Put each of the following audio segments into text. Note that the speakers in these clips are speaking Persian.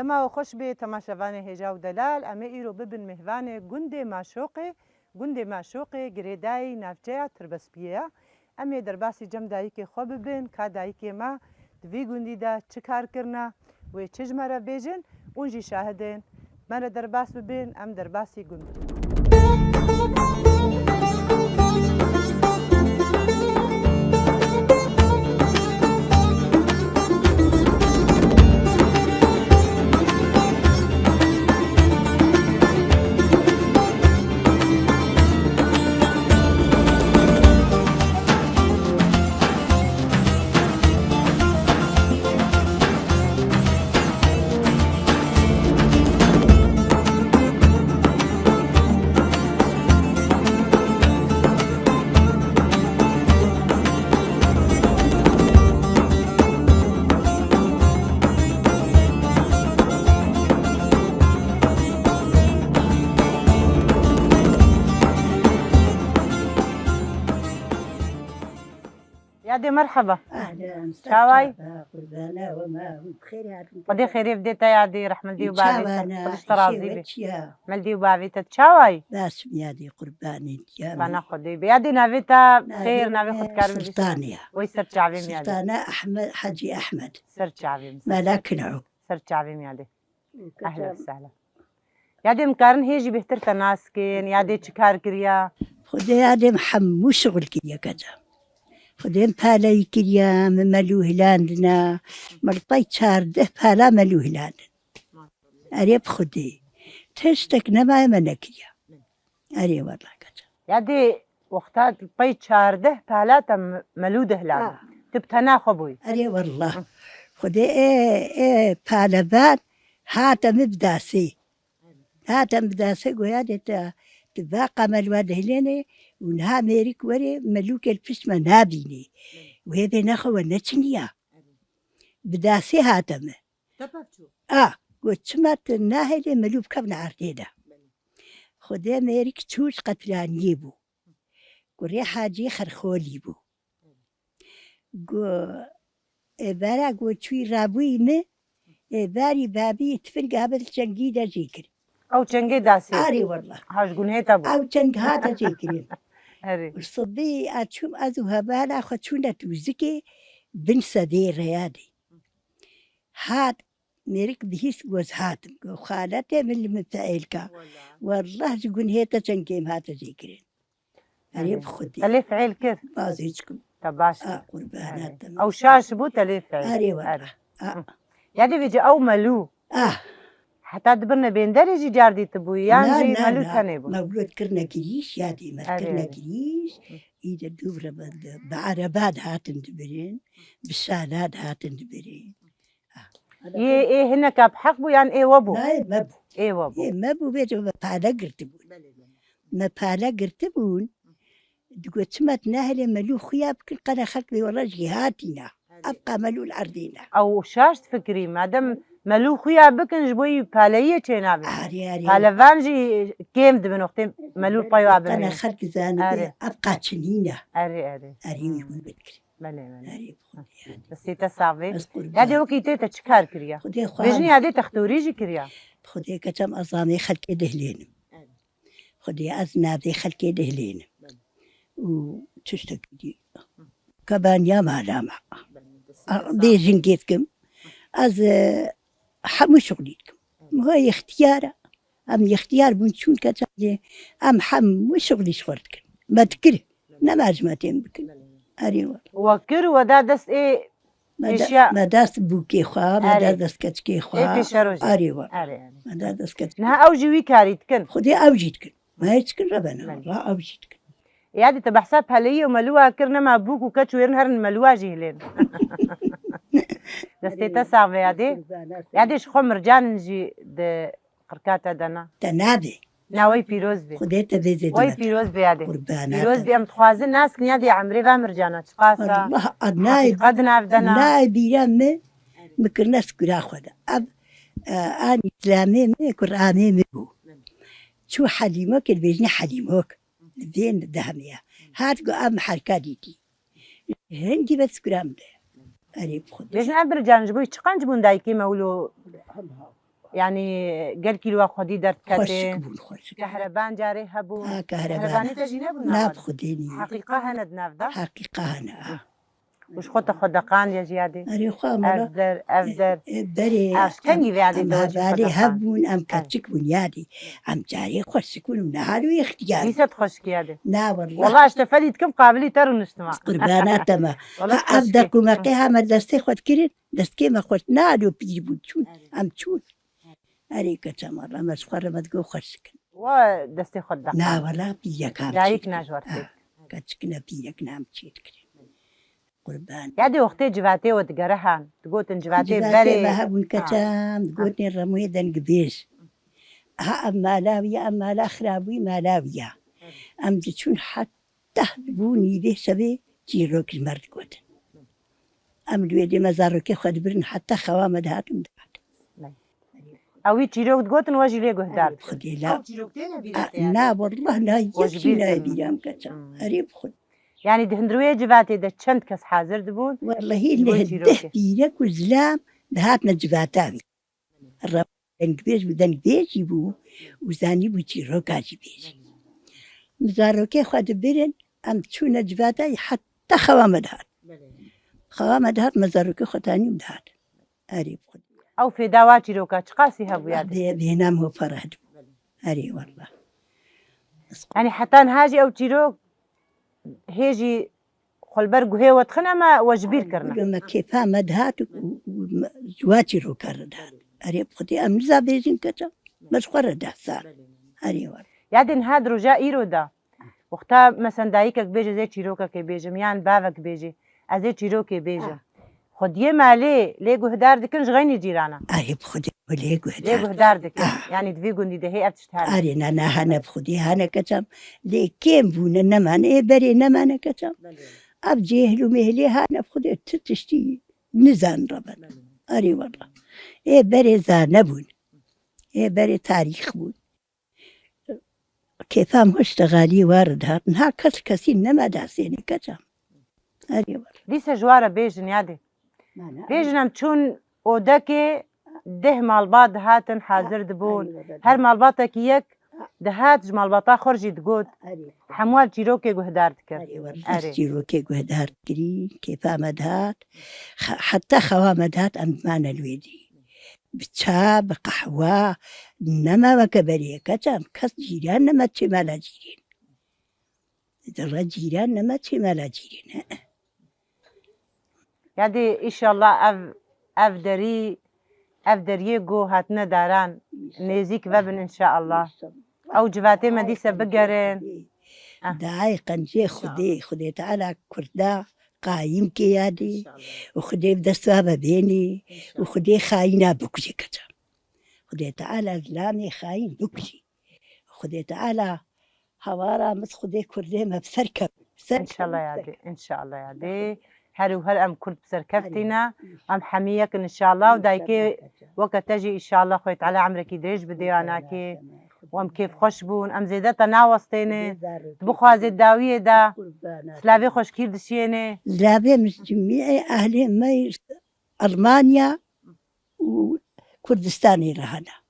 دما خوش به تماشاوان هجا و دلال اما ایرو ببن مهوان گنده معشوقه گریدای نفجه تربسپیه اما در باسی جم دایی که خواب ببن که دایی که ما دوی گندی دا چه کار کرنا و چه جمعه بیجن اونجی شاهدین من در باس ببن ام در باسی گند يا مرحبا. اهلا شاواي قربانا وما بخير. قدي خيري بديت يا دي رح ملدي وبابي قديش تراضي يا ملدي وبابي تشاواي بس يادي قرباني يا انا خدي بيادي نافيتا خير نافي نافي خد كارم سلطانية وي سر شعبي ميادي سلطانة أحمد حجي أحمد سر شعبي ملاك نعو سر شعبي ميادي اهلا وسهلا يادي مكارن هيجي بهتر تناسكين يادي تشكار كريا خدي يادي محمو شغل كريا كذا خدي بالاي كريا ملوه لاندنا مرطي شارده بالا ملوه لاند أريب خدي تشتك نما منكريا أري والله كذا يادي وقتات البي شارده بالاتا ملوده لاند تبتنا خبوي أري والله خدي إيه بالبان هاتا مبداسي قويادي تباقى ملواده ليني ونها ميريك وري ملوك الفش منابيني وهذا نخوة نتشنيا بداسي هاتم قلت شمت الناهلي ملوك كبن عرديدة خدي ميريك توش قتلان يبو قري حاجي خرخولي بو إبارا قلت شوي رابوي مي إباري بابي تفرق قابل جنجيدة جيكر او چنگي داسي أري والله هاش گونهتا بو أو جنگ هاتا جيكرين اري الصبي أتشوم أزو هبالا خدشونا توزكي بن سدي ريادي هات ميرك بهيس جوز هاتم خالته من المتعيلكا والله جون هيتا جنجيم هاتا جيكرين أري بخدي تلف عيل كيف بازيجكم تباش قربانات او شاش بو تلف عيل أري والله يادي بيجي او ملو حتى دبرنا بين درجي جاردي تبوي يعني ملو ثاني بو مولود كرنا كريش يادي ما كرنا كريش إذا دوبرة بعربات هاتن دبرين بالسالات هاتن دبرين ايه هناك بحقبو يعني ايه وابو لا مبو ايه وابو ما بو بيجو ما بالا قرتبون ما بالا قرتبون تقول سمت ناهل ملو خياب كل قنا خلق لي والله جهاتنا ابقى ملو العردينا او شاش تفكري مادام ملو خويا بكن جبوي باليه تشينابي اري بالفانجي كيم دبن وقتين ملو بايو ابن انا خلق زاني ابقى تشنينا اري يقول بكري بلي اري بس تسافي هذه وقت تشكار كريا بيجني هذه تختوريجي كريا خدي كتم أظامي خلق دهلين خدي أذنابي خلق دهلين وتشتكي كبان يا مالامة بيجن جيتكم أز حمو شغليكم هو اختياره أم اختيار بنشون كتاجي أم حمو شغلي شغلتكم ما تكره نماج ما تنبكم أريوه وكر ودا دس إيه ما داس بوكي خوا ما داس كتكي خوا أريوه ما داس كتكي نها أوجي ويكاريتكن خدي أوجيتكن ما يتكن ربنا والله أوجيتكن يعني تبع حساب هلية وملوها كرنا ما بوك وكتشو يرنهرن ملوها جيهلين دستيتا صعبة يعني خمر جان نجي د قركاتا دنا تنابي ناوي بيروز بي خديت بيزي وي بيروز بي هادي قربانات بيروز بي ام تخوازن ناس كنيادي عمري فامرجانا تقاسا والله أدناي قدنا بدنا ناي بيرام مكرناس كرا خدا أب أني إسلامي قرآني مبو شو حليمك اللي بيجني حليمك بين الدهمية هات أم حركاتي هندي بس كرام ده أريب خد ليش نعبر جانج بوي تشقان جبون دايكي مولو يعني قال كيلو خدي درت خشك كاتي بون خشك كهربان جاري هبون كهربان كهرباني تجي نبون ناب خديني حقيقة هند نافذة حقيقة هنا وش خط خدقان يا جيادي أري خامرة أفدر بري أشتني في عادي أم دوجي هبالي خدقان هبون أم كتشك بنيادي أم جاري خشكون ونهارو اختياري ليست خشك يادي نا والله والله اشتفدت كم قابلي ترى نجتمع قربانات ما والله أبدا تخشكي. كما قيها ما دستي خد كرين دستكي ما خد نادو بيجيبون شون أم شون أري كتمر أما سخر ما تقول خشك ودستي نا خدقان ولا بيجاك أم دايك شيت ناجورتك كتشكنا بيجاك نام شيت كرين قربان يادي وقتي جباتي وتقرهان تقول جباتي جباتي بري ما هبون كتام تقولني الرموي دنقبيش ها أم مالاوية أم مالا خرابوي مالاوية أم جتشون حتى بوني به سبي جيروك المرد قوتن أم دويدي مزاروكي خد برن حتى خوامد هاتم دهات أوي تيروك تقول واجي ليه قهدار خدي لا نا والله لا يكشي وجبير لا كلمة. بيرام كتام أريب خد يعني دهندروية جباتي ده چند كس حاضر دبون والله هي جبوي اللي جيروكي. هده بيرك وزلام دهاتنا جباتان الرب دنقبيش بدنقبيش يبو وزاني بجيروكا جبيش مزاروكي خد برن أم تشونا جباتا حتى خوامد هات خوامد هات مزاروكي خداني مدهات أريب خد أو في دواء تيروكا تقاسي هبو يادي بينام هو فرهد أري والله يعني حتى هاجي أو تيروك هيجي خلبرق هي وتخنا ما وجبير كرنا لما كيفا مدهات وجواتي رو كردهات أريب خدي أم زابيزين كتا بس خرده صار أري والله يادي هاد رجاء إيرو دا وقتا مثلا دايكك بيجي زي تيروكا كي بيجي يعني بابك بيجي أزي تيروكي بيجي خديه مالي ليه قهدار دكن غيني جيرانا أريب خدي وليه ليه قهدار قهدار دكن يعني دفي قندي ده هي أبتشتهار أري أنا هنا بخدي هنا كتم ليه كيم بونا نمان إيه بري نمان كتم أبجيهلو مهلي هنا بخدي تتشتي نزان ربنا أري والله إيه بري زانبون إيه بري تاريخ بون كيفام اشتغالي وارد هات نها كسين نما داسيني كتم أري والله ليس جوارة بيجن يادي بيجنم تشون ودكي ده مالبات هاتن حاضر دبون هر مالباتك يك دهات مالباتا خرجي تقول حموال تيروكي قهدار تكر أري والله جيروكي قهدار كري كيفا مدهات حتى خوا مدهات أم معنا الويدي بتشاب قحوة نما وكبري كتم كس جيران نما تشمالا جيرين درا جيران نما تشمالا جيرين يادي إن شاء الله أف دريقو هاتنا داران نيزيك وابن إن شاء الله أو جباتي مديسة بقرين دايقا جي خدي تعالى كردا قايم كيادي وخدي بدستوها بيني وخدي خاينة بكجي كتا خدي تعالى زلامي خاين بكجي خدي تعالى حوارا مس خدي كردي ما بسركب إن شاء الله يادي إن شاء الله يادي هل وهل أم كنت بسركفتنا أم حميك إن شاء الله ودايكي وقت تجي إن شاء الله خويت على عمرك يدريج بدياناكي وام كيف خوش بون ام زيدا تناوستيني تبخوا زيد داوية دا سلافي خوش كير دشيني زلابي مش جميع أهلي ما ألمانيا وكردستاني رهنا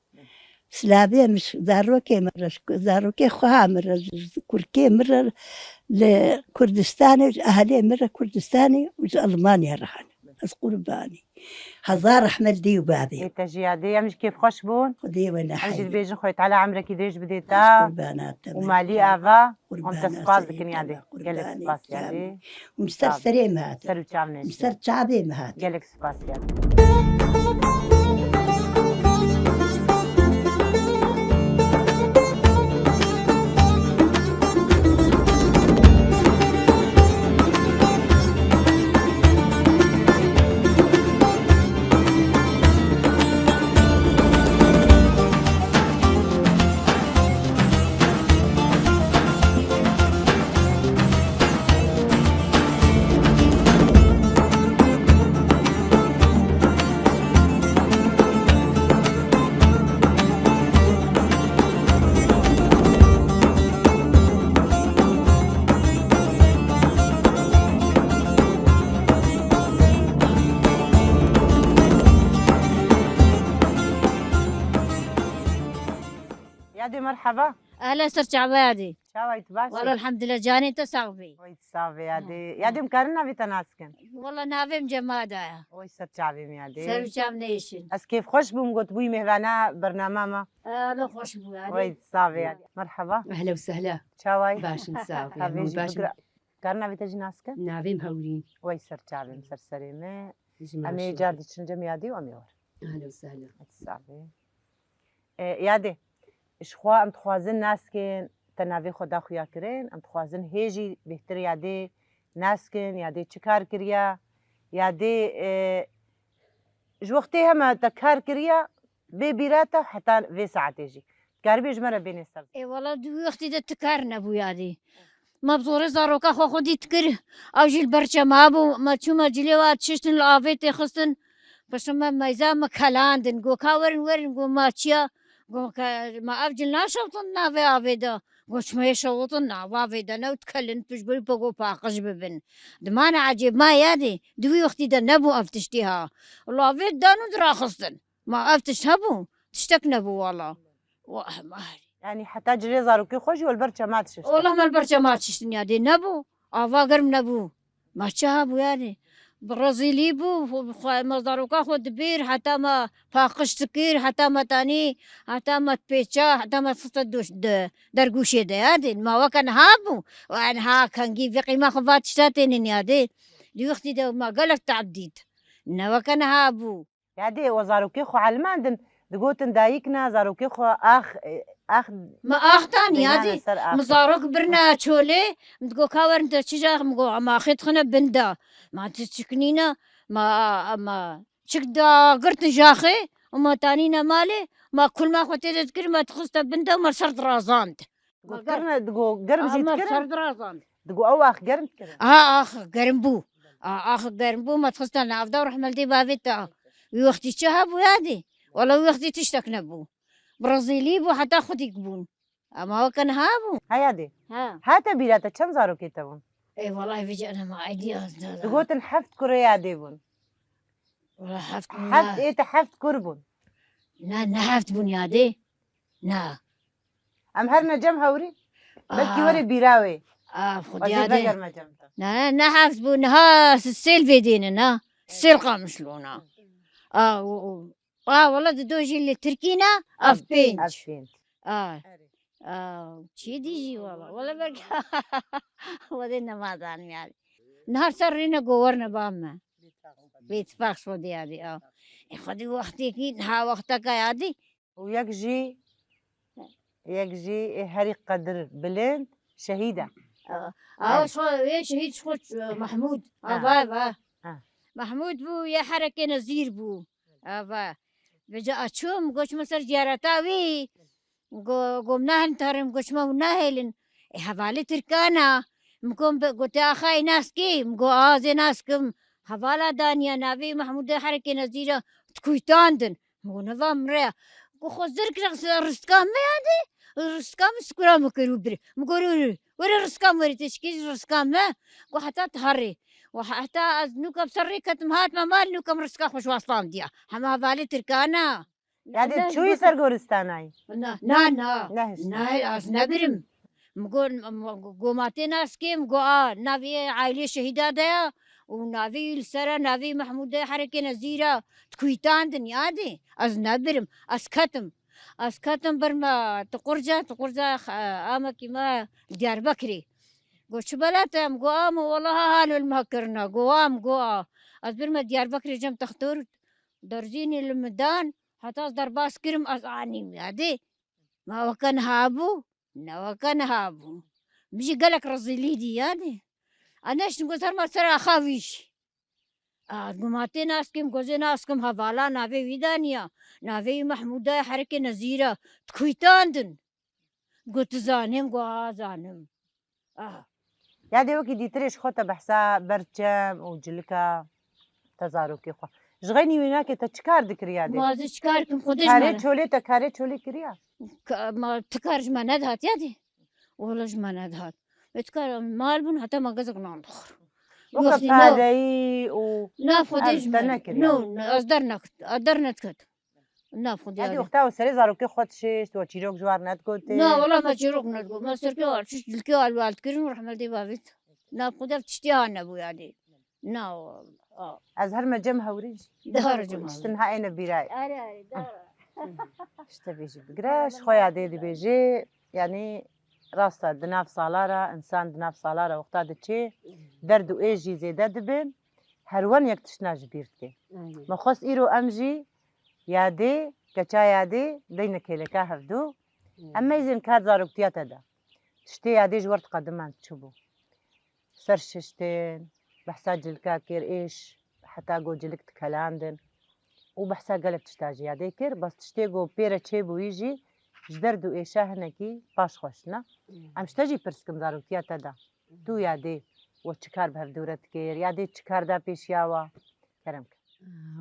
سلابي مش زاروكي مرة زاروكي خوها مرة كركي مرة لكردستاني أهلي مرة كردستاني وألمانيا رهنا قرباني هزار أحمد دي وبابي تجي دي مش كيف خوش بون خدي ولا أجي حي بيجي خويت على عمرك يدريج بديتا قربانات ومالي آفا وانت قربانات سباس سيدي دكن يادي أنا قالك قرباني سباس كامل. يادي ومستر سريم هات سرو تشامنش مستر شعبي مهات قالك سباس يادي مرحبا. أهلا سر عبادي. شاويت باشا. والله الحمد لله جاني تصاغبي. وي تصافي يادي مكارنا في تناسكن. والله نافم جمادا. وي سر شعبي ميادي. سر شعب نيشن. اس كيف خوش بوم قلت بوي مهوانا برنامج. أهلا خوش بو وي تصافي يادي. مرحبا. أهلا وسهلا. شاوي. باش نساوي. حبيبي باش كارنا في تجناسكن. نافي مهولين. وي سر شعبي سر سريمة. يجمع أمي الشغل. جاردي تشنجم يادي وأمي ور. أهلا وسهلا. تصافي. يادي. إشخوا أم تخوازن ناسكن تنافي خدا خويا كرين أم تخوازن هيجي بهتر يادي ناسكن يادي چكار كريا يادي جوختي هما تكار كريا ببيراتا حتى في ساعتي جي كاربي جمرة بين السبت. إيه والله دو وقتي ده تكارنا بو يادي. ما بزور زاروكا خو خودي تكر أو جيل برشا ما بو ما تشو ما جليوات ششتن العافية خستن بس ما إذا ما كلاندن جو كاورن جو ما تشيا جو ما أفجل ناشوطن نافي عافيدا وش ما يشوطن عافيدا نو تكلن تجبري بقو باقش ببن دمانا عجيب ما يادي دوي وقتي ده نبو أفتشتيها والله عافيد دانو درا خستن ما أفتش هبو تشتك نبو والله واه مهري يعني حتى جري زاروكي خوشي والبرشا ما تششت. والله ما البرشا ما تشتني يادي نبو أفاقرم نبو ما تشابو يعني برازيلي بو مزاروكا خود بير حتى ما فاقش تكير حتى ما تاني حتى ما تبيتشا حتى ما تصدوش درقوشي ده يادي ما وكان هابو وان ها كان جي في قيمة خفات شتاتين يادي دي وقتي ده ما قالك تعديد نوا كان هابو يادي وزاروكي خو علمان دقوتن دايكنا زاروكي خو أخ ما أختان يادي بينانا سر آخر. مزاروك برنا شولي متقو كاور انت تشجع مقو ما خيط خنا بندا ما تشكنينا ما شكدا قرت جاخي وما تانينا مالي ما كل ما خوتي تذكر ما تخصت بندا وما صرت رازاند قرنا دقو قرم جيت ما كرم صرت رازاند دقو أو أخ قرم كرم. اخ قرنبو اخ قرنبو ما تخصت انا افدا وروح ملدي بافيتا وقتي شهب ويادي ولا وقتي تشتك نبو برازيلي بو حتى خدي يقبون اما هو كان هابو هيادي ها هاتا بيراتا كم زاروكي تبون. اي والله بيجي انا ما عندي دقوتن حفت كوريا ديبون. والله حفت حفت إيه تحفت كربون. نحفت بنيادي نا أم هرنا جم هوري بلكي وري بيراوي. خد وزي يادي بقر ما جمتا. نحفت بن ها السيل في ديننا السيل قامشلونا والله دوجي اللي تركينا اف بينج أفين. شي ديجي والله برك ودينا ما دان يعني نهار سرينا قورنا بامنا بيتفاق صدي هذه خدي وقتي كي نها وقتك يادي ويكجي هري قدر بلند شهيدة. شو شهيد شو محمود با محمود بو يا حركة نزير بو با بجا أشوم قوش مصر زيارتاوي قومنا هنتهرم قوش ما وناهلن حوالي تركانا مكون قلت أخاي ناس كي مكو آزي ناس كم حوالا دانيا ناوي محمود حركة نزيرة تكويتاندن مكو نظام ريا قو خوزرك رسكام ما يادي رسكام سكرا مكرو بري مكو وري رسكام وري تشكيز رسكام ما قو حتى تهري وحتى نوكم سري كتمهات مال نوكم رسكا خوش واصلان ديا حما بالي تركانا يعني تشوي سر قورستاناي. نا نهش. از نبرم قوماتي ناس كيم نافي عائلة شهيدة ديا ونافي السرا نافي محمود حركة نزيرة تكويتان دنيا دي از نبرم از كتم برما تقرجة آما كما ديار بكري قوش بلاتم قوام والله هالو المهكرنا قوام از برما ديار بكري جم تختور درجيني المدان حتى أصدر باس كرم أزعاني هادي ما وكان هابو بيجي قالك رزيلي دي يعني أنا إيش نقول صار ما صار خاويش قماتي ناسكم قوزي ناسكم هفالا نافي ويدانيا نافي محمودة حركة نزيرة تكويتاندن قلت زانم زانم يعني وكي دي تريش خوتا بحسا برجم وجلكا تزاروكي خو جغني ويناك تشكار ذكريا دي ما تشكاركم خدش كاري تشولي كريا ما تكارج ما ندهت يدي ولاش ما ندهت بتكار مال بن حتى ما قزق نانخر وقف هذاي و لا خدش تنكر نو أصدرنا كت نا خود یادی یادی وقتا سری زاروکی خود شش تو چیروک جوار ندگوته نا والله ما چیروک ندگو ما سرکی آل شش دلکی آل والد کرن ورحمل دی باوید نا خود تشتی ها نبو یادی نا از هر مجم هوريج دهار جمعه شتن ها این بیرای آره دهار شتا بیجی بگراش خویا دی بیجی یعنی راستا دناف سالارا انسان دناف سالارا وقتا دچی درد و ایجی زیده دبن هر ون یک تشناج بیرت که مخص ایرو امجی یادی کچا یادی دین کلکا هفدو اما ایزن کات زاروکتیات دا تشتی یادی جورت قدمان تشبو سرششتين بحسا جلكا كير إيش حتى جو جلكت كلاندن وبحسا قلب تشتاجي هذا كير بس تشتيجو بيرة تشيبو يجي جدردو إيشا هنكي باش خوشنا أمش تجي برسكم دارو تياتا دا تو يادي وتشكار بهفدورت كير يادي تشكار دا بيش ياوا كرمك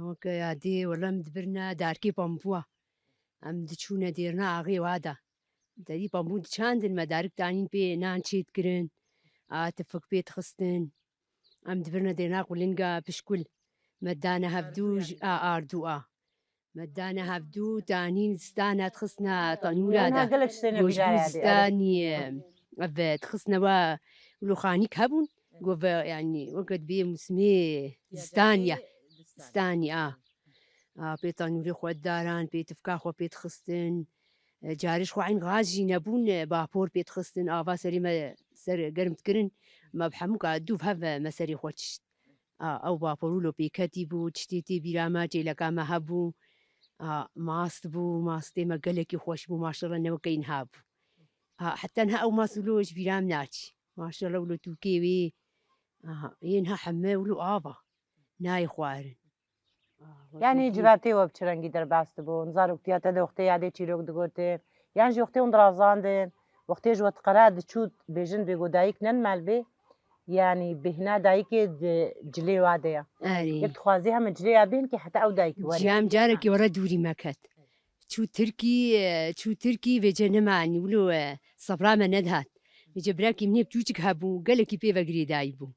وەکە یادێ وەڵام دبرنا دارکی پەمپووە ئەم دچوونە دێرنا ئاغێ وادا دەری پەمبوو چاندن مەدارکتانین پێ نان چێتکردن ئاتفک پێت خستن ئەم دبرنە دێرنا قولنگە پشکول مەدانە هەفتوو ئاردووە مەدانە هەفتوو دانین ستانات خستنە تەنورادا قلب تشتينا گۆشتبووستانی ئەڤێت خستنەوە ولوخانیک هەبوون گۆڤ ینی وەکت بێ موسمێ زستانیە ستانی پێ تەنووری خۆت داران پێ تفکا خۆ پێت خستن جاریش خۆعین غازی نەبوون باپۆر پێت خستن ئاوا سەری سەر گەرمتکردن مە هەموو دوو هەڤە مەسەری خۆچشت ئەو باپۆر و لۆ پێکەتی بوو شتێتی بیرامە جێلەکامە هەبوو ماست بوو ماستێمە گەلێکی خۆش بوو ماشەڵەنەوەکەین هابوو حتەنها ئەو ماسولۆش بیرام ناچی ماشەڵە و لە تووکێوێ هێنها حەمە ولو ئاوا نای خوارن يعني جباتي وبشرنجي درباست بون زاروكتيات هذا وقتي عادي تشيروك دغوتي يعني وقتي وندرازاندن وقتي جوت قراد تشوت بيجن بيغودايك نن مالبي يعني بهنا دايك جلي واديا يك خوازي هم جلي بين كي حتى او دايك ورا جام جارك ورا دوري مكت شو تركي بجنماني ولو صبرا ما ندهات بجبراكي مني بتوجك هابو قالك بي بقري دايبو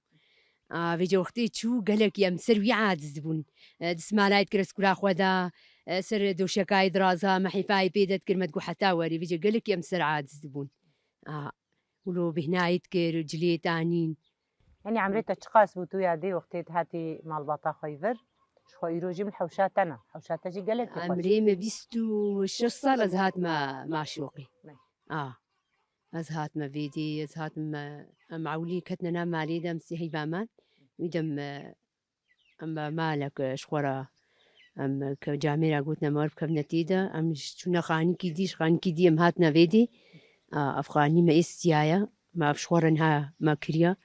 بيجي وقتي شو قالك يا مسروي عاجز بون دسمالايت كرس كرا خدا سر دوشكاي درازا ما حيفاي بيدت كلمة تقول حتى وري بيجي قالك يا مسر عاجز بون ولو بهنايت كير جلي تانين يعني عمريتا تشخاص بوتو يادي وقتي هاتي مال باطا خيفر شخو يروجي من حوشات انا حوشات تجي قالك عمري ما بيستو 6 سال ازهات ما شوقي ازهات ما فيدي ازهات ما معولي كتنا نام مالي دم سيحي بامان ويدم اما مالك شخورا ام كجاميرا قلتنا مارف كف نتيدة ام شونا خاني كيدي ام هاتنا فيدي افغاني ما استيايا ما افشخورا انها ما كريا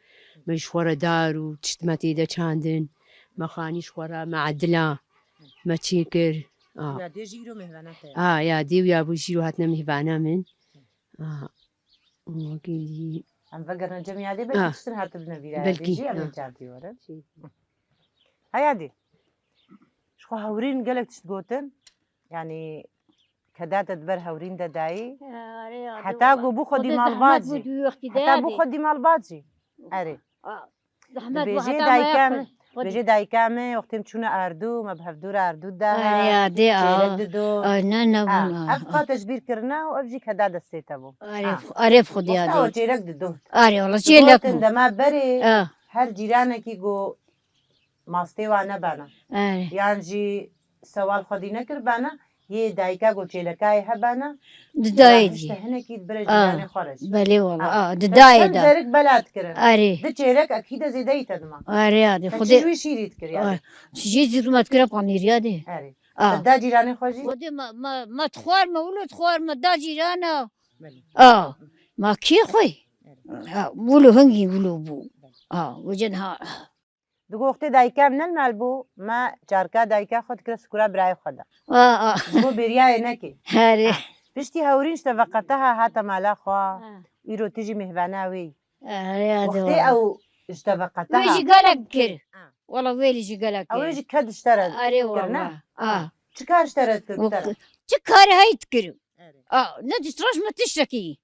ما شخورا دار وتشتمتي دا چاندن ما خاني شخورا ما عدلا ما تشيكر يا دي جيرو مهوانا يا دي ويا ابو جيرو هاتنا مهوانا من وكيدي ام فقرنا جميع دي بلكي تشتن هات ابن فيلا بلكي جي ام جارتي ورا هيا دي شخو هورين قالك تشتقوتن يعني كدات تدبر هورين دا داي حتى قو بو خدي مال باجي حتى بو خدي مال باجي اري بيجي داي كامي وقتم تشونا اردو ما بهفدور اردو دا دي نا افقا تجبير كرنا وافجي كداد السيتا بو عرف خدي وقتا هذه وجيرك دو اري والله جيلك دما بري هر جيرانك يقو ماستي وانا بانا يعني جي سوال خدي نكر بانا یه دایکا گوچیلکای هبانا ددایدی هنا كيد برج يعني خرج بله والله ددایدا درك بلاد كرن اري دچيرك اكيد زيداي تدما اري هذه خدي خدي شوي شيريت كر يعني شجي زير ما تكره قانير يادي اري دا جيراني خوجي خدي ما تخوار ما ولد خوار ما دا جيرانا ما كي خوي ولو هنجي ولو بو وجنها دو وقت دایکا من المالبو ما چارکا دایکا خود کرد سکورا برای خدا بو بریای نکی هاري پشتی هورینش وقتها هاتا مالا خوا ایرو تیجی مهوانه وی وقتی او اشتبقتها ويجي قالك كر والله ويلي قالك او يجي كد اشترد اري والله چکار اشترد کرد چكاري هاي تكرو ندي تراش ما تشتكي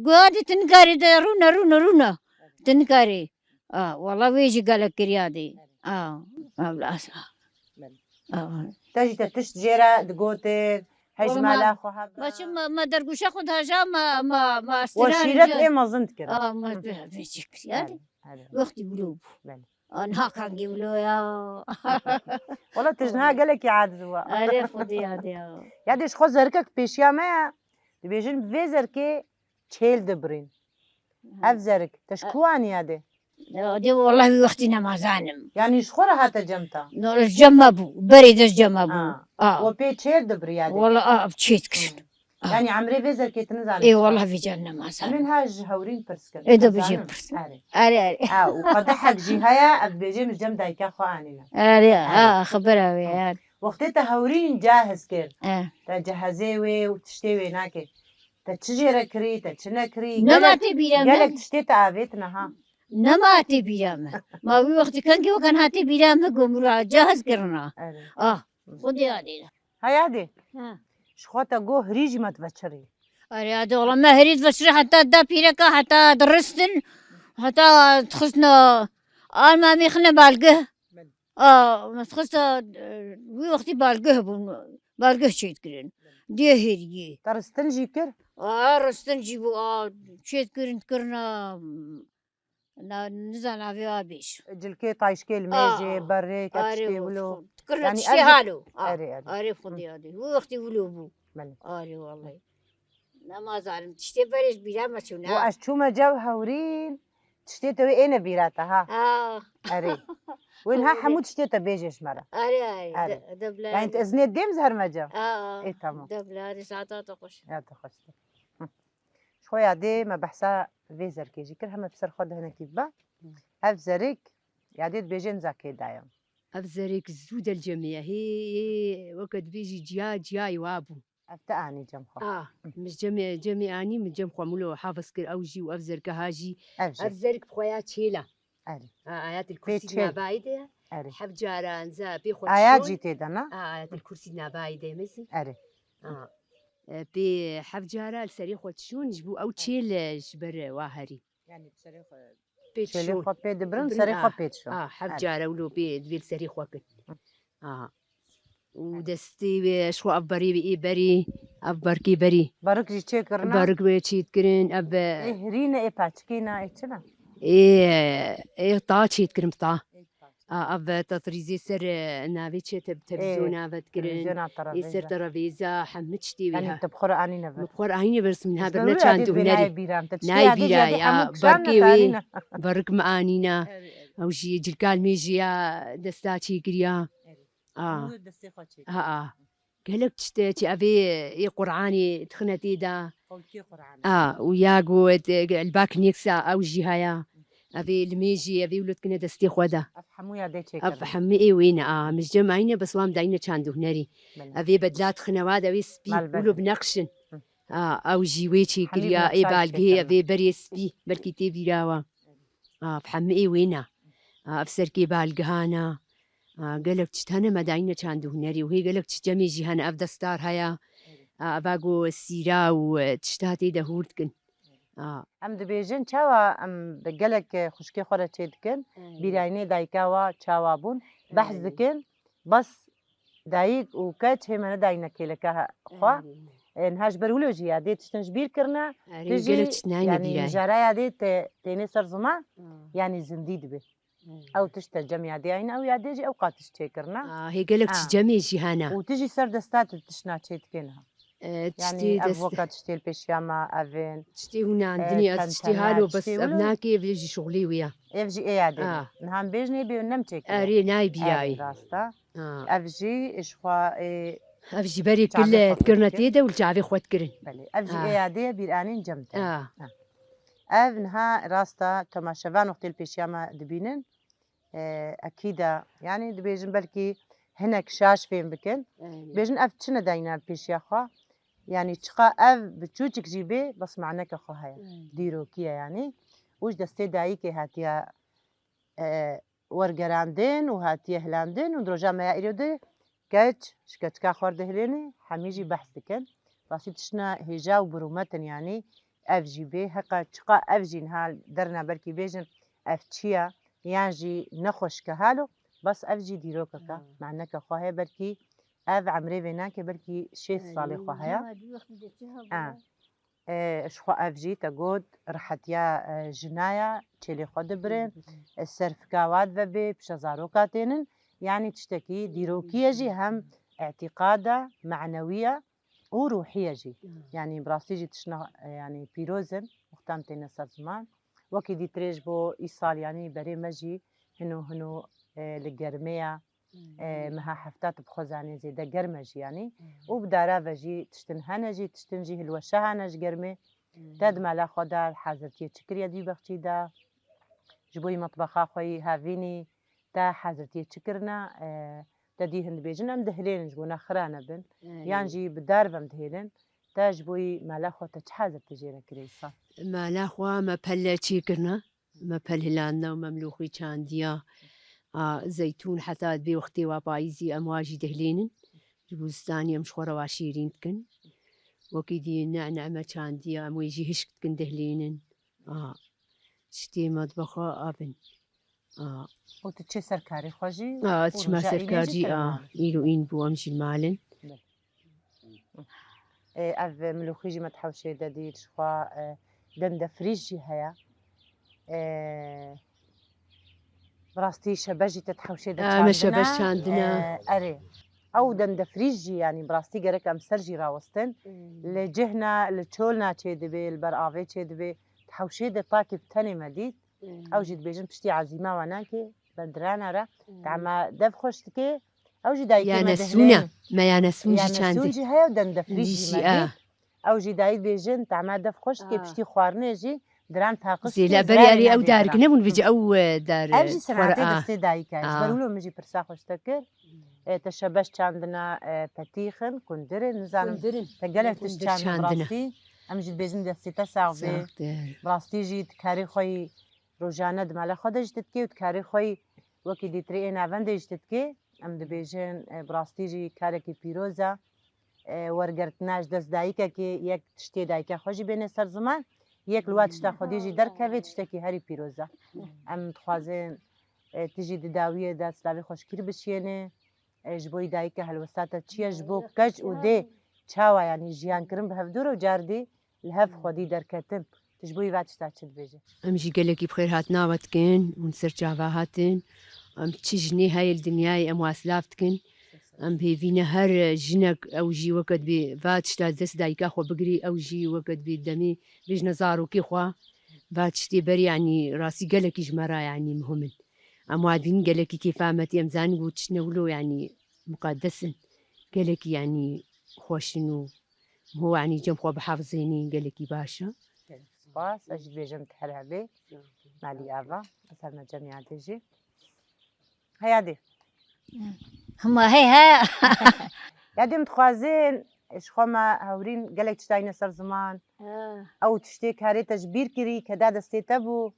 قادي تنقاري دا رونا تنقاري والله ويجي قالك كريادي تجي تتشت جيرة دقوتي هجمالا خوها باش ما درقوشة خود هجا ما وشيرت إيه ما ظنت كده ما بيجيك يعني هلا. وقتي بلوب بله. أنا كان جيبلو يا والله تجنها قالك يا عاد زوا أري خدي هذا يعني إيش خو زركك بيشيا ما تبيجن بفيزر كي تشيل دبرين أفزرك تشكواني هذا دي والله وقتنا ما زانم يعني إيش خو هاتا جمتا الجمبو بريد الجمبو وبي تشيل دبري هذا والله بتشيت كشن يعني عمري فيزر كي تنزل اي والله في جنة ما زانم من هاج هورين برسكن إيه ده بيجي برسكن. أري وقدحك جهايا بيجي مش جم دايكا خو آنينا أري خبرها ويا وقت تهورين جاهز كير تجهزيوي وتشتيوي ناكي تشجيرة كري تشنا كري نماتي بيرامة قالك تشتي تعبيتنا ها نماتي بيرامة ما في وقت كان كيو كان هاتي بيرامة قمرا جاهز كرنا خدي هذه هاي هادي شخوتا جو هريج ما تبشري أري هذا والله ما هريد بشري حتى دا بيركا حتى درستن حتى تخصنا ما ميخنا بالقه ما تخصنا وي وقتي بالقه بالقه شيت كرين دي هريجي ترستنجي كر رستن جيبو شيت كرين كرنا نزعنا فيها بيش جلكي طايشكي الميجي بريك اتشكي ولو كرنا يعني تشتي هالو أري أري خدي هذه هو وقتي ولو بو ملي أري والله لا ما زعلم تشتي بريش بلا ما شونا واشتوما جو هورين تشتي توي انا بيراتا ها أري وينها حمود تشتي تبيجيش مرة أري دبلا يعني تأذني الديم زهر ما جو إيه تمام دبلا هذه ساعتها تخش يا تخش شوية عادي ما بحسها فيزر كيجي كلها ما بصير خد هنا كيف با أفزرك عادي بيجين زاكي دايم أفزرك زود الجميع هي وقت بيجي جاي وابو أفتاني جمخة مش جميعاني من جمخة ملو حافظ كر أوجي وأفزر كهاجي أفزرك بخويا تشيلا آيات الكرسي نابايدة حب جاران زا بيخوت آيات جيتي دنا آيات الكرسي نابايدة مثل أري بي حب جارا السري خوت شون جبو أو تشيل جبر واهري يعني بسري بيتشون خو بيد برن سري خو بيتشون حب جارا ولو بيد سري خوكت ودستي شو أبري بإي بري أبركي بري بارك جي تشكرنا بارك بيتشيت كرين أب هرينا إيه باتشكينا إيه تنا إيه طا تشيت كريم طا أب تطريزي سر نابي تشيت تلفزيون أبد كرين يسر ترابيزا حمتشتي بها يعني تبخر عني نبر بخور عيني بس منها برنا كانتو هناري ناي بيراي بركي وي برك معانينا أو شي جلكال ميجيا دستاتي كريا قالك تشتي أبي قرآني تخنتي دا وياقو الباك نيكسا أو جهايا أبي الميجي أبي ولد كنا دستي خدا أفحمو يا ديتشي أفحمي إيه وين مش جمعينا بس وام داينا كاندو هناري أبي بدلات خنواد أبي سبي ولو بنقشن أو جيويتشي كريا إيه بالقي أبي بري سبي بلكي تبي راوا أفحمي إيه وينا أفسركي بالقهانا قالك تشتهنا ما داينا كاندو هناري وهي قالك تشتمي جهانا أفدا ستار هيا أباقو السيرة وتشتهتي دهورتكن أم دبيجن تشاوا أم بقلك خشكي خورا تشيدكن بيرايني دايكاوا تشاوا بون بحث دكن بس دايك وكاتش همنا داينا كيلكا خوا نهاج برولوجيا دي تشتنجبير كرنا تجي يعني جرايا دي تيني سر زمان يعني زنديد به أو تشتى جميع دينا أو ياديجي أو قاتش تشيكرنا هي قالك تجمي جهانا وتجي سر دستات تشنا تشيتكنها يعني أفوكا تشتي البيشياما أفين تشتي هنا عندني تشتي هالو بس أبناكي بيجي شغلي ويا يفجي إيه عادي نهام بيجني بيونمتك أري ناي بياي راستا أفجي إشخوا أفجي بري كل كرنا تيدا والجعبي خوات كرن بلي أفجي إيه عادي بيرانين جمتا أفنها راستا تما شفان وقت البيشياما دبينن أكيدا يعني دبيجن بلكي هناك شاش فين بكن بيجن أف تشنا داينا البيشيا خوا يعني تشقا أف بتشوتك جيبي بس معناك خو هيا ديرو كيا يعني وش دستي دايكي هاتيا ورقراندين وهاتيا هلاندين ودروجا ما يأيرودي كاتش شكتكا خورده هليني حميجي بحث دكن باسي تشنا هجا وبرومتن يعني أف جيبي هقا تشقا أف جين هال درنا بلكي بيجن أف تشيا يانجي نخوش كهالو بس اف جي ديروكا معناك خواهي بركي اف عمري بيناك بركي 6 صالي خواهي شخوا اف جي تقود رحتيا جنايا تشيلي خود برين السيرفكاوات ببي بشزاروكاتين يعني تشتكي ديروكية جي هم اعتقادة معنوية وروحية جي يعني براسي جي تشنا يعني بيروزن مختامتين السرزمان وكي دي تريج بو إيصال يعني بري مجي هنو لقرمية مها حفتات بخوزاني زيدا قرمج يعني وبدارا فجي تشتن جي تشتنجي الوشا هنج قرمي تاد مالا خودا حازرتي تشكريا دي بختي دا جبوي مطبخا خوي هافيني تا حازرتي تشكرنا تدي هند بيجن ام دهلين جبونا خرانا بن يانجي بدار بمدهلين تا جبوي مالا خو تحازر تجينا كريسا مالا خوا ما بلا تشيكرنا ما بلا ومملوخي تشانديا زيتون حتى بي وقتي وبايزي امواجي دهلين البستانية مشخورة وعشيرين تكن وكيدي نعنعمة تشانديا امويجي هشك تكن دهلين شتي مطبخة ابن وتتشي سركاري خوجي تشما سركارجي إيلو إين بو أمشي المالن أف ملوخيجي ما تحوشي دادي شخوا دم فريجي هيا براستي شباجي تتحوشي دا ما شباج عندنا أري أو دم فريجي يعني براستي قرك أم سرجي راوستن لجهنا لتشولنا تشيدبي البرآفي تشيدبي تحوشي دا طاكي بتاني مديد أو جد بيجن بشتي عزيمة وناكي بدرانا را تعما دف خوشتكي أو جي دايكي يا نسونا ما يا نسونجي يا تشاندي نسونجي هيا ودن دفريجي مديد أو جي دايد بيجن تعما دف خوشتكي بشتي خوارني جي دران تاقش زي لا برياري أو دار قنبون بيجي أو دار أبجي سنعتي دستي دايكا برولو مجي برسا خوشتكر تشبشت عندنا بتيخن كندرن نزانم تقلق تشتان براسي أمجد بيجن دستي تساعبي براسي جي تكاري خوي روجانه دمالا خودش تدکی و کاری خوی وکی دیتری ناوندش تدکی ام دبیجن براستی جی کاری کی پیروزه ورگرتناش دست دایکه که یک تشتی دایکه خوشی بین سر زمان یک لوات تشتا خودی جی در کوی تشتکی هری پیروزه ام تخوازن تیجی داویه دست لاوی خوشکیر بشینه جبوی دایکه هلوساته چیه جبو کج و ده چاوا یعنی جیان کرم به هفدور و جاردی لهف خودی در کتم تجبوي بعد تشتاش البيجي امشي قالك بخير هاتنا واتكن ونسر جافا هاتن ام تشجني هاي الدنيا ام واسلافتكن ام بيفينا هر جنك او جي وقت بي فات شتا دس دايكا خو بقري او جي وقت بي دمي بيج نزارو كي خوا فات شتي بري يعني راسي قالك جمرا يعني مهمن ام وادين قالك كيف عمتي ام زان وتشنولو يعني مقدسن قالك يعني خوشنو هو يعني جنب خو بحافظيني قالك باشا باس أجد بيجن تحرابي مالي آفا أسألنا جميعا تجي هيا دي هما هي يا دي متخوازين إيش خما هورين قالك تشتاين سر زمان أو تشتيك هاري تجبير كري كدا دستي تبو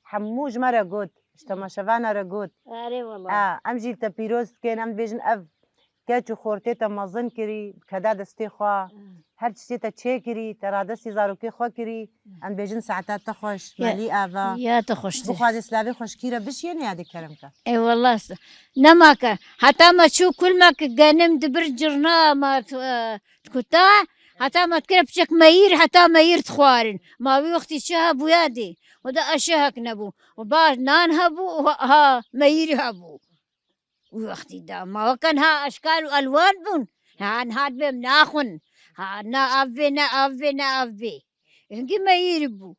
حموج مرة قد اشتما شفانا رقود أري والله أمجي تبيروز كين أم بيجن أف كاتشو خورتي تمازن كري كدا دستي خوا هر چیزی تا چه کری تراده سیزاروکی خو کری ام بیجن ساعتات تخوش مالی آوا يا تخش بخواز اسلاوی خوش کیره بشی نیاد کرم کا اي والله نماك حتى ما تشوف كل ما قانم دبر جرنا ما تكتا حتى ما تكرب شك مير حتى مير تخوارن ما في وقت الشهب ويادي ودا اشهك نبو وبعد نان هبو ها مير هبو وقت دا ما وكان ها اشكال والوان بون هاد بهم ناخن نا أفي إنجي ما يربو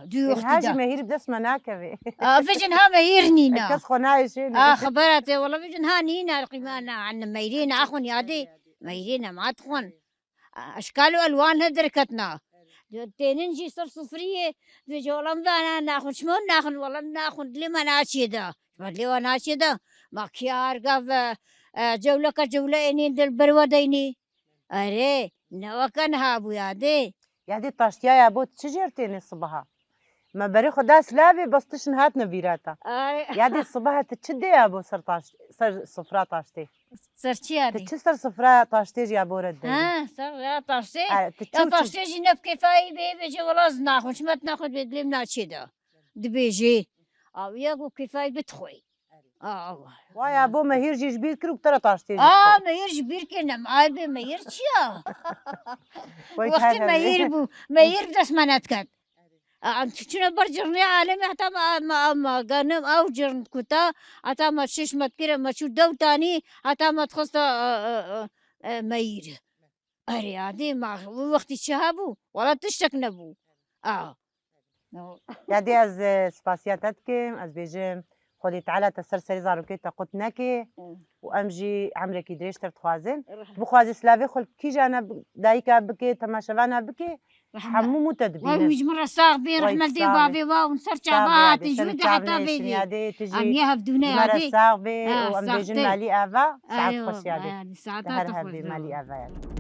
دي وقت هاجي ما يرب دس مناكبي فيجن ها ما يرنينا كس خنايش خبرت والله فيجن ها نينا القيمانا عن ما يرينا أخون يادي ما يرينا ما تخون أشكال وألوان هدركتنا تنجي صر صفرية في جولم ذانا ناخن شمون ناخن والله ناخن لما ناشيدا لما ناشيدا ما كيار قف جولة كجولة إني دل بروديني أري نوكن هابو يادي يادي طاشتيا يا بوت شجرتين الصباح ما بري خدا سلافي بس تشن هات نبيراتا يادي الصباح تتشدي يا بو صر صفرا طاشتي صرتي يادي تتشسر صفرا طاشتي يا بو رد صفرا طاشتي يا طاشتي جنب كفاية بيجي ولا ناخذ شمت ناخذ بدلم ناشيدا دبيجي أو ياقو كفاية بتخوي والله ويا بو مهير جيش بيت كرو بترى طاشتي مهير جبير كنا معايبه مهير شيا وقت وقت مهير بو مهير بدس مناتكت شنو برجرني عالمي حتى ما قانم او جرن كتا حتى ما شش ما تكره ما شو دو تاني حتى ما تخص مهير اري عادي ما وقت الشهابو ولا تشتك نبو يادي از سپاسياتتكم از بيجم خودي تعالى تسر سري زاروكي تقوت نكي وامجي عمرك دريش ترتخوازن بخوازي سلافي خل كي جانا دايكا بكي تماشفانا بكي حمو متدبينه ويج مرة صاغ بي رحمة دي بابي واو نسرچا بات جويد حتى في يادي ام تجي يهف دوني مرة عادي صاغبي وام بيجن مالي افا ساعات خوش يادي يعني ساعتها تهرها تخرج بمالي افا يادي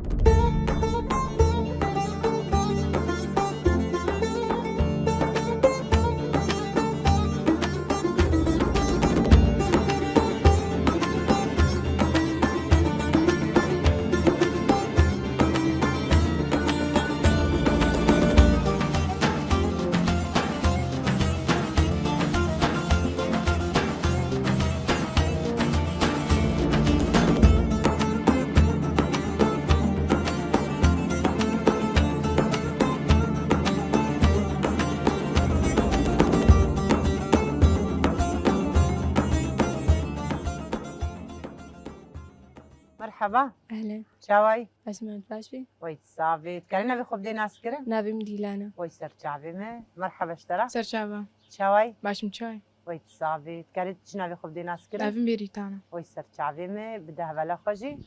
مرحبا أهلا شاوي أسمع باشبي ويت صافي تكلنا بخب دي ناس كرم نابي مديلانا ويت سر شعبي ما مرحبا اشترى سرشابا شاوي باش مشاي ويت صافي تكلت جنا بخب دي ناس كرم نابي مبيريتانا ويت سر شعبي ما بده بلا خوجي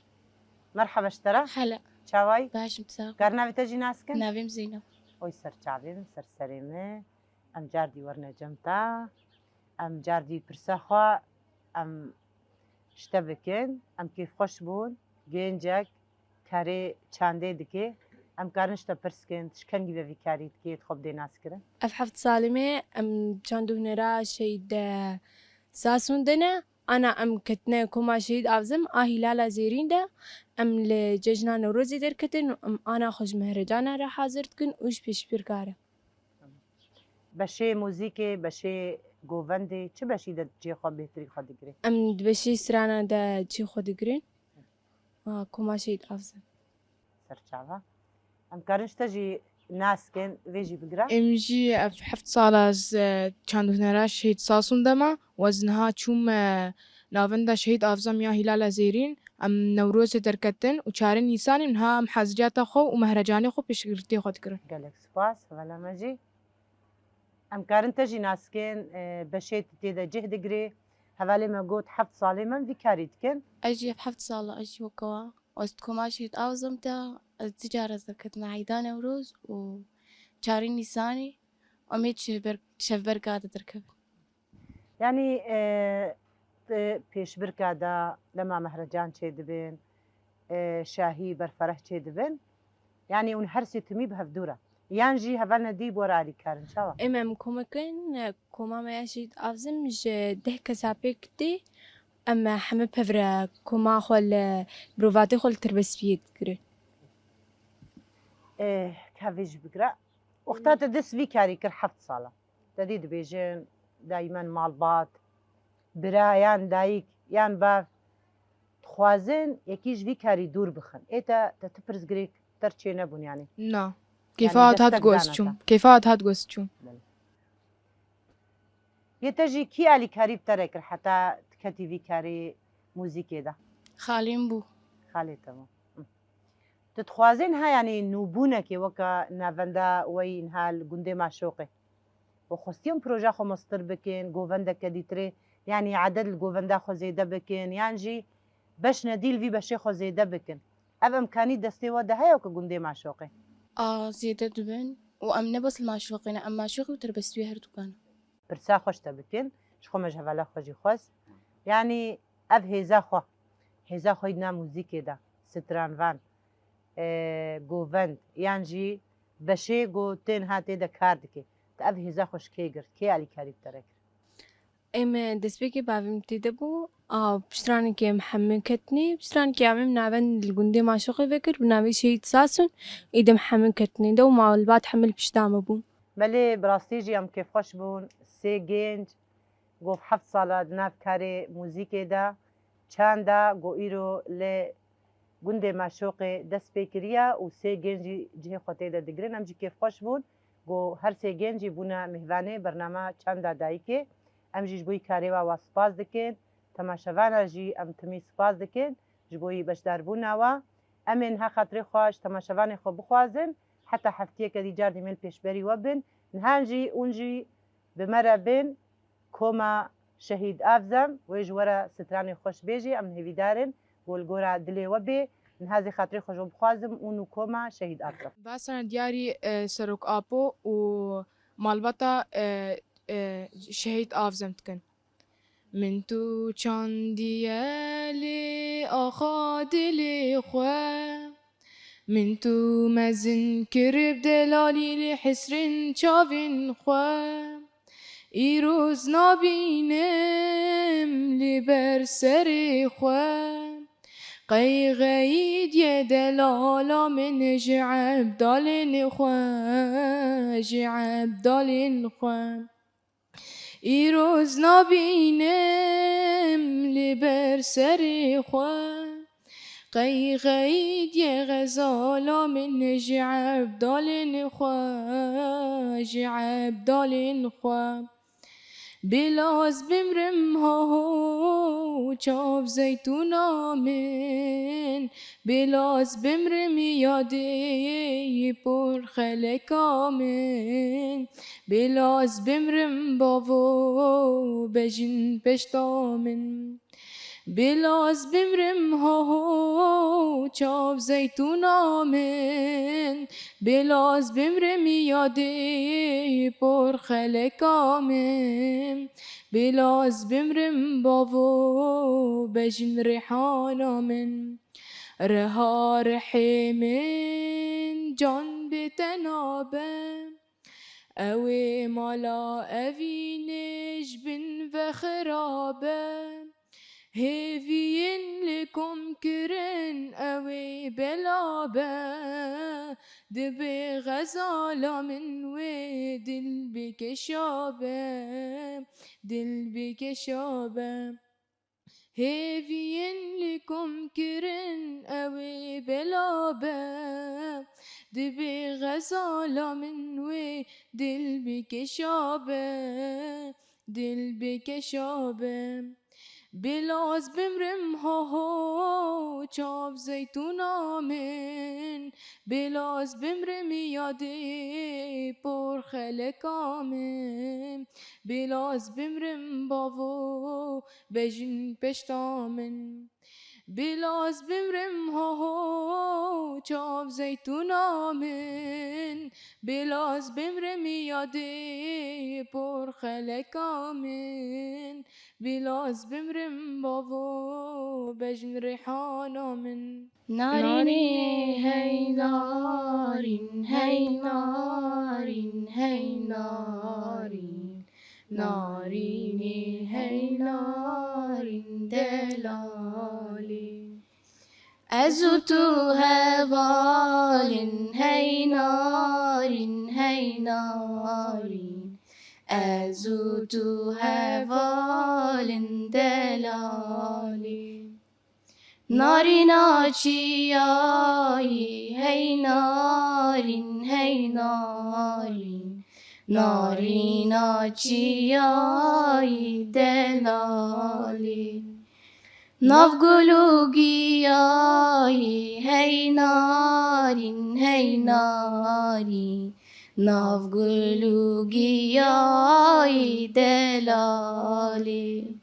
مرحبا اشترى هلا شاوي باش مساق كارنا بتجي ناس كن نابي مزينة ويت سر شعبي ما سر سريمه ام جاردي ورنا جمتا ام جاردي برسخوا ام شتبكن ام كيف خوش بون گنجک کاری چنده دکی ام کارنش تا پرسکن شکنگی به کاریت کیت خوب دی ناس کرد أف حفظ سالمة أم جاندو نرا شيد ساسون دنا أنا أم كتنا كوما شيد أفزم لالا زيرين دا أم لججنا نوروزي در كتن أم أنا خوش مهرجانا را حاضرت كن وش پیش برکاره بشه موزیک بشه گوونده چه بشی داد جی خواب بهتری خود گری أم دبشي سرانا دا چي خود گرين كوما شيد أفزم سرچاوا ام کارنش تجی ناس کن ویجی بگرا امجي في حفت صالاز كانوا هنا شهيد ساسون دما وزنها تشوم نافندا شهيد أفزم يا هلال زيرين أم نوروز دركتن وشارين نيسان منها محازجات خو ومهرجاني خو بشكرتي خود كرن گلک سپاس ولا مجی ام کارن تجی ناس کن بشه تیدا جهد گری حوالی ما گوت حفت سالی من وی کاریت کن أجي في حفظ صالة أجي وكوا وستكو ماشي أوزم تا التجارة زكت معي دانا وروز وشارين نيساني وميت شفبر قاعدة تركب يعني پیش برکادا لما مهرجان چه دبن شاهی برفرح چه دبن يعني اون هر ستمی به دورا يانجي هفلنا دي بورالي كارن شوا إمام كوما كن كوما ما يشيد أفزم ج ده كسابكتي أما حمد بفرا كوما خل بروفاتي خل تربس فيت كره كافيج بقرا وقتها دس في كاري كر حفت صالة تديد بيجين دايما مالبات برا يان دايك يان باف تخوازن يكيج في كاري دور بخن إيتا تتبرز قريك ترشي نبون يعني نا كيفات هاد دستك قوستشوم دانتا. كيفات هاد قوستشوم يتجي كي علي كاري بترك حتى تكتي في كاري موزيكي ده خالين بو خالي تمام تتخوازن ها يعني نوبونك وكا نافندا وين هالجندي معشوقي وخصيهم بروجا خو مستر بكين جوفندا كديتري يعني عدد الجوفندا خو زيادة بكين يعني باش نديل في بشي خو زيادة بكين أب إمكاني دستي وده هاي وكا جندي معشوقي زيادة دبن وأم نبص المعشوقين أما شوقي وتربس فيها هرتوكان برسا خوش تبكين شخو مجهولا خوجي خوز يعني أب هيزا خو يدنا موزيكي ده ستران فان گووند یانجی بەشێ گۆتێن هاتێ دەکاردکێ تا ئەف هێزا خۆشکێ گرت کێ علی کاری بتەرەکرد إما دسبيكي بافم تيدبو بشتراني كي محمد كتني بشتراني كي عمم نابن الجندي ما شوقي فكر بنابي شيء تساسن إذا محمد كتني دو مع البات حمل بشتام أبو مەلێ بڕاستیژی ئەم کێ خۆش بوون سێ گەنج گفت 7 ساله ناف کار موزیک دا چاندا گو ایرو ل گنده مشوق دست بکریا و سه گنجی جه خطه دا دگرن ام جی کیف خوش بود گو هر سه گنجی بونا مهوانه برنامه چاندا دایی که ام جیش بوی کاری و سپاس دکن تماشاوانا جی ام تمی سپاس دکن جبوی بشدار بونا و امن ها خاطر خوش تماشاوان خو بخوازن حتی هفتیه که دیجار دیمل پیشبری وبن نهانجی اونجی بمره بن کما شهید افزم و جوارا ستران خوش بیجی ام هویدارن گلگورا دلی وبی نهازی خاطر خوش بخوازم اونو کما شهید افزم باسن دیاری سروک آپو و مالباتا شهید آفزم تکن من تو چاندیه لی آخا دلی خواه من تو مزن کرب دلالی لی حسرن چاوین خواه ایروز نابینم لی بر سر خواه قيغيد يا دلالا من جعب دالن خواه جعب دالن خواه ایروز نابینم لبر سر خواه قيغيد يا غزالا من جعب دالن خواه جعب دالن خواه بلاز بمرم ها چاو زیتونا من بلاز بمرم یاده پر خلکا من بلاز بمرم باو بجن پشتا من بلاز بمرم ها چاو زیتونا من بلاز بمرم یاده پر خلکا من بلاز بمرم باو بجن ریحانا من رها رحی من جان بتنابم اوی مالا اوینش بن و خرابم هیوین لکم کرن اوی بلابه دبی غزالا من و دل بکشابه دل بکشابه هیوین لکم کرن اوی بلابه دبی غزالا من و دل بکشابه دل بکشابه بلاز بمرم ها چاو زیتونا من بلاز بمرم یاده پر خلکا من بلاز بمرم باو بجن پشتا من بلاز بمرم ها چاو زیتونا من بلاز بمرم یاده پر خلکا من بلاز بمرم باو بجن ریحانا من نارینی هی نارین هی نارین هی نارین نارینی هی نارین دلالی از تو هوالین هی نارین هی نارین از تو هوالین دلالی نارینا چیایی هی نارین هی نارین نارینا چیایی دلالی ناف گلوگیایی هی نارین هی نارین ناف گلوگیایی دلالی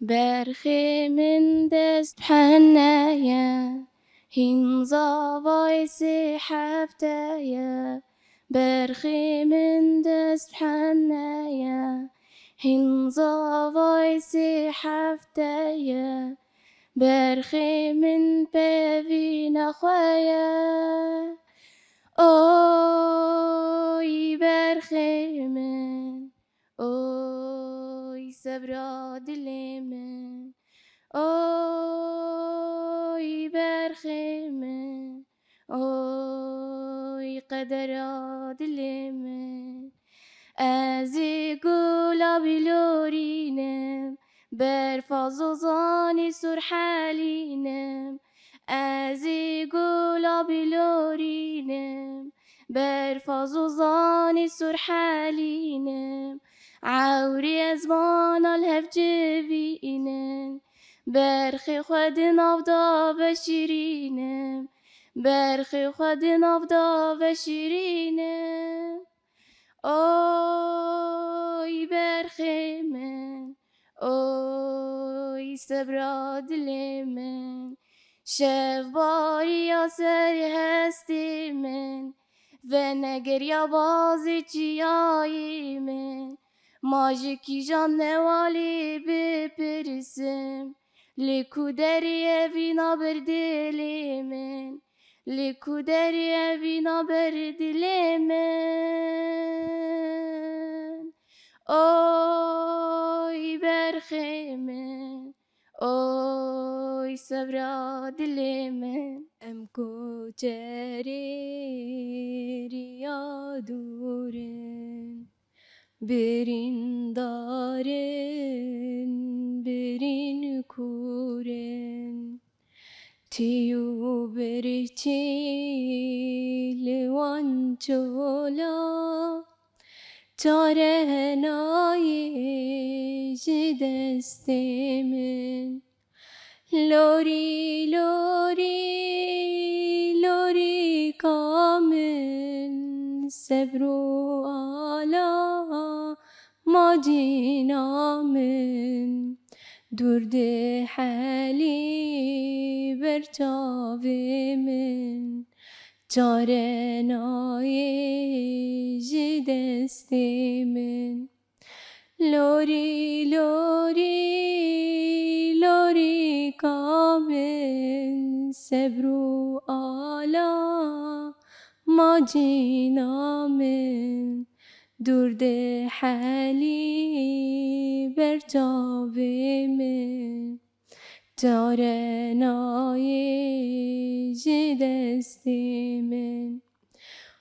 برخی من دست بحنايا هين زاويسي حفتايا برخي من دست بحنايا هين زاويسي حفتايا برخي من بابين خوايا اوي برخي من اوي سبرا دلي من اوي برخي من اوي قدر دلي من ازي قول گلا بلورینم بر فازوزانی سرحالینم از گلا بلورینم بر فازوزانی سرحالینم عوری از بان الهف جبینم برخی خود نافدا و شیرینم برخی خود نافدا و شیرینم اوی برخی من اوی سبرا دل من شف باری آسر هستی من و نگر یا بازی چیایی من ماجکی جان نوالی بپرسم لیکو دریه وینا بر دل من لیکو دریه وینا بر دل من اوی برخی من اوی سبرا دل من ام کوچری ریا دورن برین دارن برین کورن تیو بریچی لوان چولا چاره نای جدست من لوری لوری لوری کامل صبرو آلا ما جینا من درد حالی برچاو من چاره نای جدست من لوری لوری لوری کامل صبرو آلا ما جینا من درد حالی برچاو من چاره نای جدست من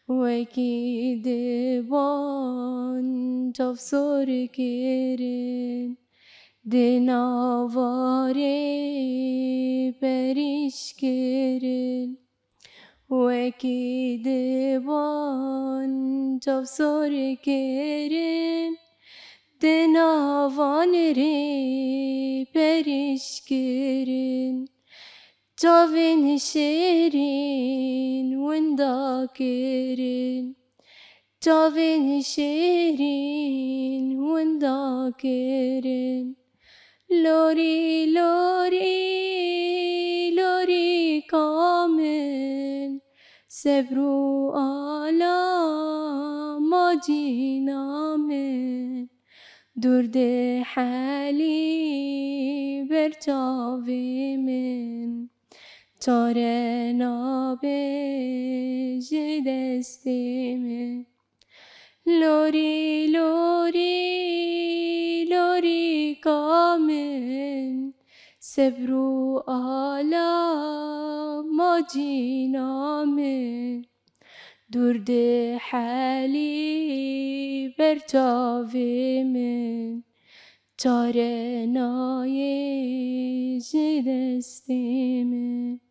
وکی دبان تفسر کرن دناواره پریش کرن وکی دبان تفسر کرن دناوان ری پریش کرن جاوین شیرین وندا کرن جاوین شیرین وندا کرن لوری لوری لوری کامل صبرو آلا ما جینا من درد حالی برچاو من چاره نابه جدست من لوری لوری لوری کامل صبرو آلا ما جینا من درد حالی برچاو من چاره نای جدست من